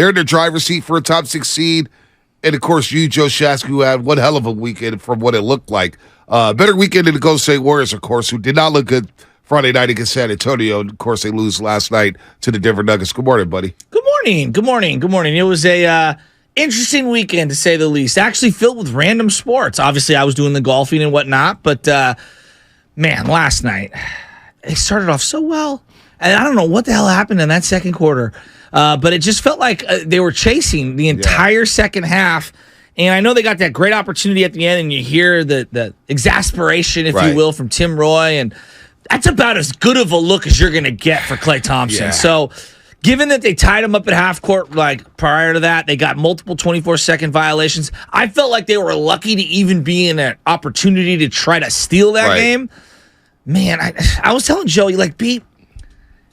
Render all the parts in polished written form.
They're in the driver's seat for a top 6 seed. And, of course, you, Joe Shasky, who had one hell of a weekend from what it looked like. Better weekend than the Golden State Warriors, of course, who did not look good Friday night against San Antonio. And, of course, they lose last night to the Denver Nuggets. Good morning, buddy. Good morning. Good morning. Good morning. It was a interesting weekend, to say the least. Actually filled with random sports. Obviously, I was doing the golfing and whatnot. But, man, last night, they started off so well. And I don't know what the hell happened in that second quarter. But it just felt like they were chasing the entire second half. And I know they got that great opportunity at the end, and you hear the exasperation, if you will, from Tim Roy. And that's about as good of a look as you're going to get for Klay Thompson. Yeah. So given that they tied him up at half court, like prior to that, they got multiple 24-second violations. I felt like they were lucky to even be in an opportunity to try to steal that game. Man, I was telling Joey, like, beat.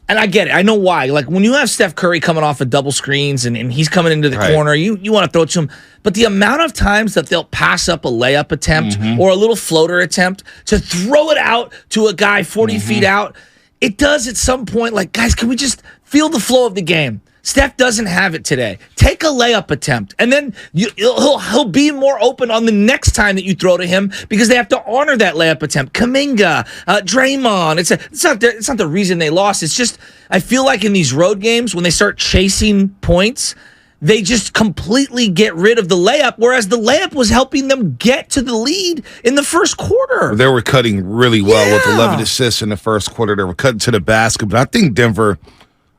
And I get it. I know why. Like, when you have Steph Curry coming off of double screens and he's coming into the corner, you want to throw it to him. But the amount of times that they'll pass up a layup attempt or a little floater attempt to throw it out to a guy 40 feet out, it does at some point, like, guys, can we just feel the flow of the game? Steph doesn't have it today. Take a layup attempt, and then he'll be more open on the next time that you throw to him because they have to honor that layup attempt. Kuminga, Draymond. It's not the reason they lost. It's just I feel like in these road games when they start chasing points, they just completely get rid of the layup, whereas the layup was helping them get to the lead in the first quarter. They were cutting really well with 11 assists in the first quarter. They were cutting to the basket, but I think Denver.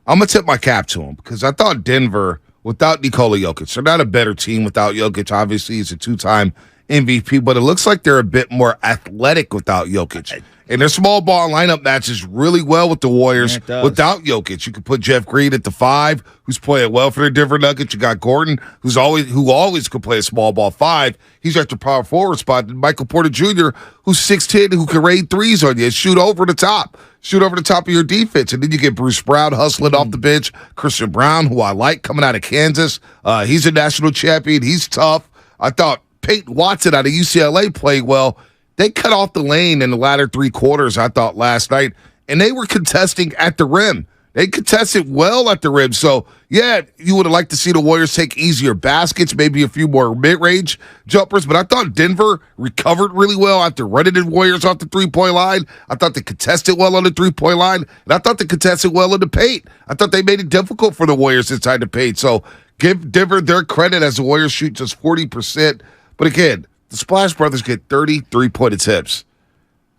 I'm going to tip my cap to him because I thought Denver, without Nikola Jokic, they're not a better team without Jokic. Obviously, he's a 2-time MVP, but it looks like they're a bit more athletic without Jokic. And their small ball lineup matches really well with the Warriors without Jokic. You could put Jeff Green at the 5, who's playing well for the Denver Nuggets. You got Gordon, who always could play a small ball 5. He's at the power forward spot. And Michael Porter Jr., who's 6'10", who can raid threes on you and shoot over the top of your defense. And then you get Bruce Brown hustling off the bench. Christian Brown, who I like, coming out of Kansas. He's a national champion. He's tough. I thought Peyton Watson out of UCLA played well. They cut off the lane in the latter 3 quarters, I thought, last night, and they were contesting at the rim. They contested well at the rim. So, yeah, you would have liked to see the Warriors take easier baskets, maybe a few more mid-range jumpers, but I thought Denver recovered really well after running the Warriors off the three-point line. I thought they contested well on the three-point line, and I thought they contested well in the paint. I thought they made it difficult for the Warriors inside the paint. So, give Denver their credit as the Warriors shoot just 40%. But again, the Splash Brothers get 30 three-point attempts.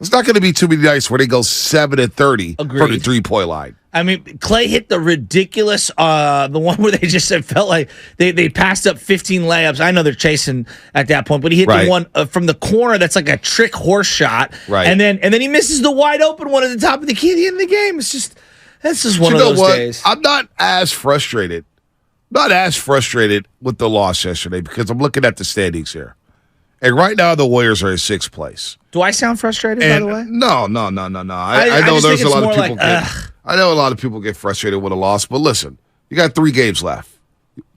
It's not going to be too many nights where they go 7-30 for the three-point line. I mean, Klay hit the ridiculous, the one where they just felt like they passed up 15 layups. I know they're chasing at that point, but he hit the one from the corner that's like a trick horse shot. Right. And then he misses the wide open one at the top of the key at the end of the game. That's just one of those days. I'm not as frustrated with the loss yesterday because I'm looking at the standings here. And right now, the Warriors are in 6th place. Do I sound frustrated, by the way? No. I know there's a lot of people I know a lot of people get frustrated with a loss, but listen, you got 3 games left.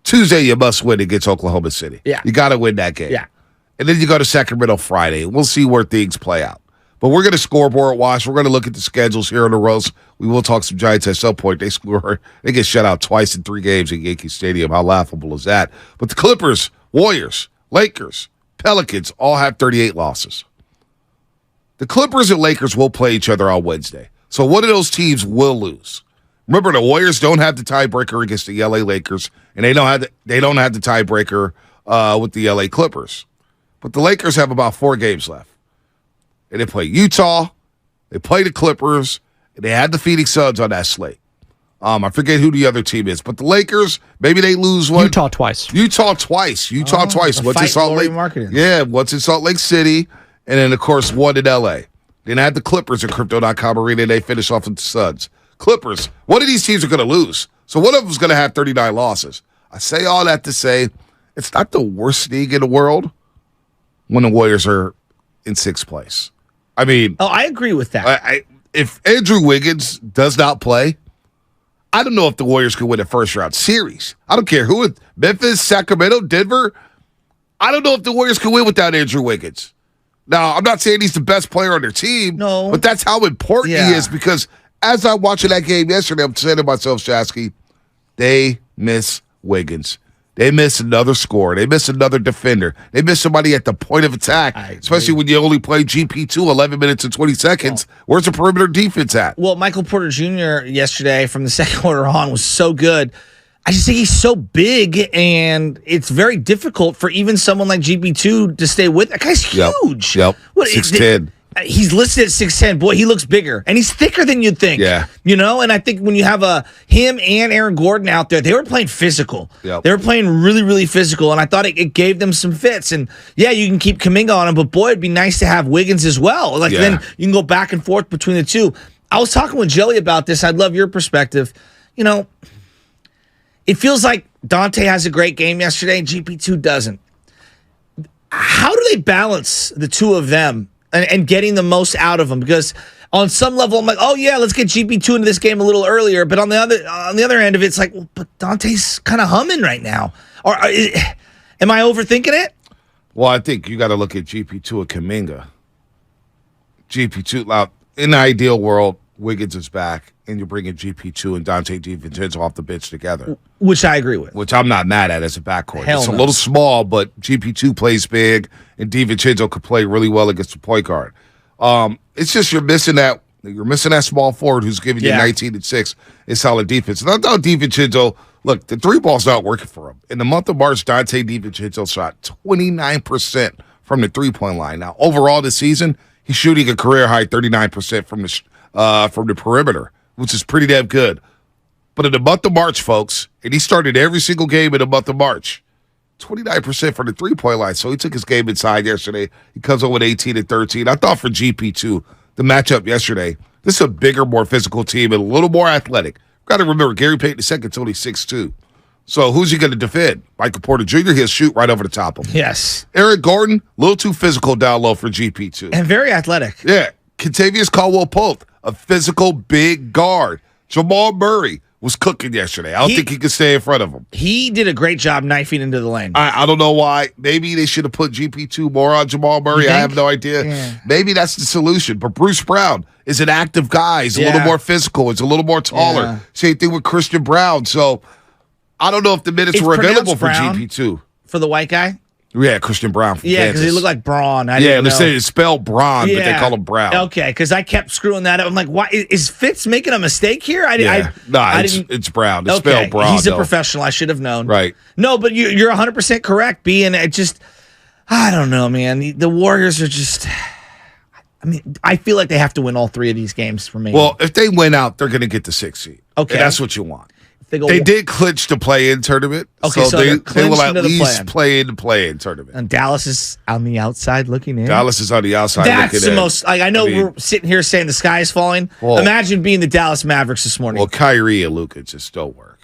Tuesday, you must win against Oklahoma City. Yeah. You got to win that game. Yeah. And then you go to Sacramento Friday. We'll see where things play out. But we're going to scoreboard watch. We're going to look at the schedules here on the roast. We will talk some Giants at some point. They get shut out twice in 3 games at Yankee Stadium. How laughable is that? But the Clippers, Warriors, Lakers, Pelicans all have 38 losses. The Clippers and Lakers will play each other on Wednesday. So one of those teams will lose. Remember, the Warriors don't have the tiebreaker against the LA Lakers, and they don't have the tiebreaker with the LA Clippers. But the Lakers have about 4 games left. And they play Utah, they play the Clippers, and they had the Phoenix Suns on that slate. I forget who the other team is, but the Lakers, maybe they lose one. Utah twice. Utah twice. Once in Salt Lake. Once in Salt Lake City, and then, of course, one in L.A. Then I had the Clippers at Crypto.com Arena, and they finish off with the Suns. Clippers, one of these teams are going to lose. So one of them is going to have 39 losses. I say all that to say it's not the worst league in the world when the Warriors are in 6th place. I mean... Oh, I agree with that. If Andrew Wiggins does not play, I don't know if the Warriors could win a first-round series. I don't care who, Memphis, Sacramento, Denver. I don't know if the Warriors could win without Andrew Wiggins. Now, I'm not saying he's the best player on their team, but that's how important he is because as I'm watching that game yesterday, I'm saying to myself, Shasky, they miss Wiggins. They miss another score. They miss another defender. They miss somebody at the point of attack, especially when you only play GP2 11 minutes and 20 seconds. Where's the perimeter defense at? Well, Michael Porter Jr. yesterday from the second quarter on was so good. I just think he's so big, and it's very difficult for even someone like GP2 to stay with. That guy's huge. Yep. 6'10". He's listed at 6'10". Boy, he looks bigger, and he's thicker than you'd think. Yeah. And I think when you have him and Aaron Gordon out there, they were playing physical. Yep. They were playing really, really physical, and I thought it gave them some fits. And, yeah, you can keep Kuminga on him, but, boy, it'd be nice to have Wiggins as well. Then you can go back and forth between the two. I was talking with Joey about this. I'd love your perspective. It feels like Dante has a great game yesterday, and GP2 doesn't. How do they balance the two of them and getting the most out of them? Because on some level, I'm like, oh yeah, let's get GP2 into this game a little earlier. But on the other end of it, it's like, well, but Dante's kind of humming right now. Or am I overthinking it? Well, I think you got to look at GP2 and Kuminga. GP2, in the ideal world, Wiggins is back, and you're bringing GP2 and Dante DiVincenzo off the bench together. Which I agree with. Which I'm not mad at as a backcourt. Hell It's no. a little small, but GP2 plays big, and DiVincenzo could play really well against the point guard. It's just you're missing that small forward who's giving you 19 and 6 in solid defense. And I thought DiVincenzo, look, the three ball's not working for him. In the month of March, Dante DiVincenzo shot 29% from the three-point line. Now, overall this season, he's shooting a career-high 39% from the perimeter, which is pretty damn good. But in the month of March, folks, and he started every single game in the month of March, 29% from the three-point line. So he took his game inside yesterday. He comes up with 18 and 13. I thought for GP2, the matchup yesterday, this is a bigger, more physical team and a little more athletic. Got to remember, Gary Payton II is only 6'2". So who's he going to defend? Michael Porter Jr., he'll shoot right over the top of him. Yes. Eric Gordon, a little too physical down low for GP2. And very athletic. Yeah. Kentavious Caldwell-Pope, a physical big guard. Jamal Murray was cooking yesterday. I don't think he could stay in front of him. He did a great job knifing into the lane. I don't know why. Maybe they should have put GP2 more on Jamal Murray. I have no idea. Yeah. Maybe that's the solution. But Bruce Brown is an active guy. He's a little more physical. He's a little more taller. Yeah. Same thing with Christian Brown. So I don't know if the minutes were available for GP2. For the white guy? Yeah, Christian Brown from Kansas. Because he looked like Braun. They say it's spelled Braun, but they call him Brown. Okay, because I kept screwing that up. I'm like, why is Fitz making a mistake here? It's Brown. It's spelled Braun. He's a professional. I should have known. Right. No, but you're 100% correct, B. And I don't know, man. The Warriors are just. I feel like they have to win all three of these games for me. Well, if they win out, they're going to get the 6th seed. Okay, and that's what you want. They did clinch the play-in tournament, okay, so they will at least play in the play-in tournament. And Dallas is on the outside looking in. Dallas is on the outside looking in. That's the most. I know we're sitting here saying the sky is falling. Well, imagine being the Dallas Mavericks this morning. Well, Kyrie and Luka just don't work.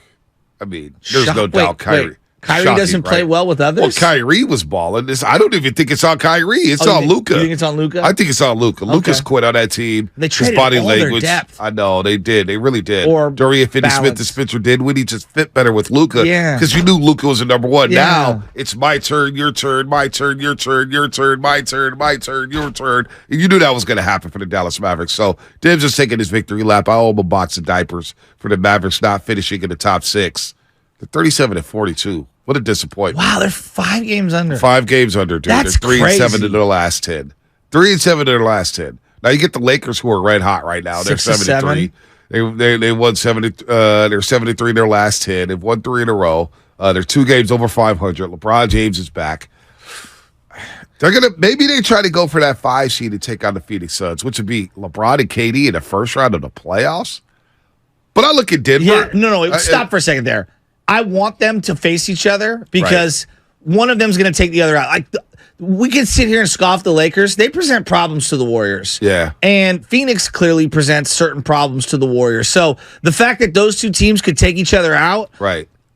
There's no doubt Kyrie. Kyrie doesn't play well with others? Well, Kyrie was balling. I don't even think it's on Kyrie. It's on Luka. You think it's on Luka? I think it's on Luka. Okay. Luka's quit on that team. They traded his body all language. Their depth. I know, they did. They really did. Or Dorian Finney-Smith and Spencer Dinwiddie just fit better with Luka. Yeah. Because you knew Luka was the number one. Yeah. Now, it's my turn, your turn, my turn, your turn, your turn, my turn, my turn, your turn. And you knew that was going to happen for the Dallas Mavericks. So, Dim's just taking his victory lap. I owe him a box of diapers for the Mavericks not finishing in the top 6. They're 37-42. What a disappointment. Wow, they're 5 games under. 5 games under, dude. That's they're 3-7 in their last 10. 3-7 in their last 10. Now you get the Lakers who are red hot right now. They're 7-3. They won 70. They're 73 in their last 10. They've won 3 in a row. They're 2 games over 500. LeBron James is back. Maybe they try to go for that 5 seed and take on the Phoenix Suns, which would be LeBron and KD in the first round of the playoffs. But I look at Denver. Yeah, no. Stop for a second there. I want them to face each other because one of them is going to take the other out. We can sit here and scoff the Lakers. They present problems to the Warriors. Yeah. And Phoenix clearly presents certain problems to the Warriors. So the fact that those two teams could take each other out,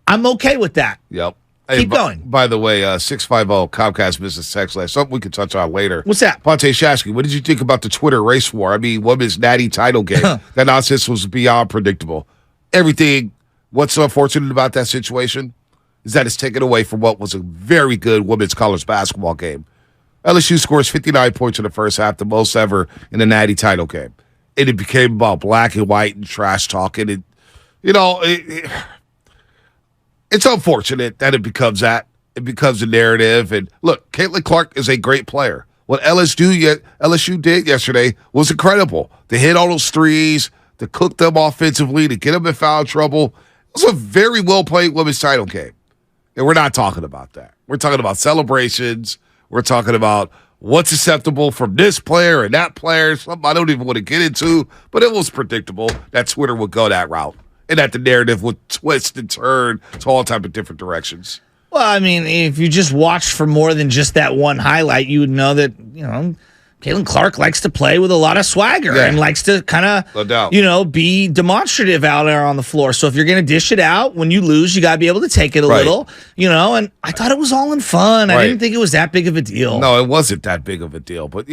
I'm okay with that. Yep. Keep going. By the way, 650 Comcast Business Text last. Something we could touch on later. What's that? Ponte Shasky, what did you think about the Twitter race war? Women's natty title game. That nonsense was beyond predictable. Everything. What's so unfortunate about that situation is that it's taken away from what was a very good women's college basketball game. LSU scores 59 points in the first half, the most ever in a natty title game. And it became about black and white and trash talking. It's it's unfortunate that it becomes that. It becomes a narrative. And look, Caitlin Clark is a great player. What LSU did yesterday was incredible. They hit all those threes, to cook them offensively, to get them in foul trouble. It was a very well-played women's title game. And we're not talking about that. We're talking about celebrations. We're talking about what's acceptable from this player and that player, something I don't even want to get into, but it was predictable that Twitter would go that route and that the narrative would twist and turn to all type of different directions. Well, I mean, if you just watched for more than just that one highlight, you would know that, Caitlin Clark likes to play with a lot of swagger and likes to kind of, be demonstrative out there on the floor. So if you're going to dish it out, when you lose, you got to be able to take it a little, and I thought it was all in fun. I didn't think it was that big of a deal. No, it wasn't that big of a deal, but,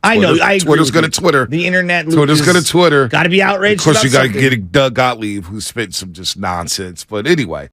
I know. Twitter's going to Twitter. The internet. Twitter's going to Twitter. Got to be outraged. Of course, you got to get Doug Gottlieb, who spit some just nonsense. But anyway,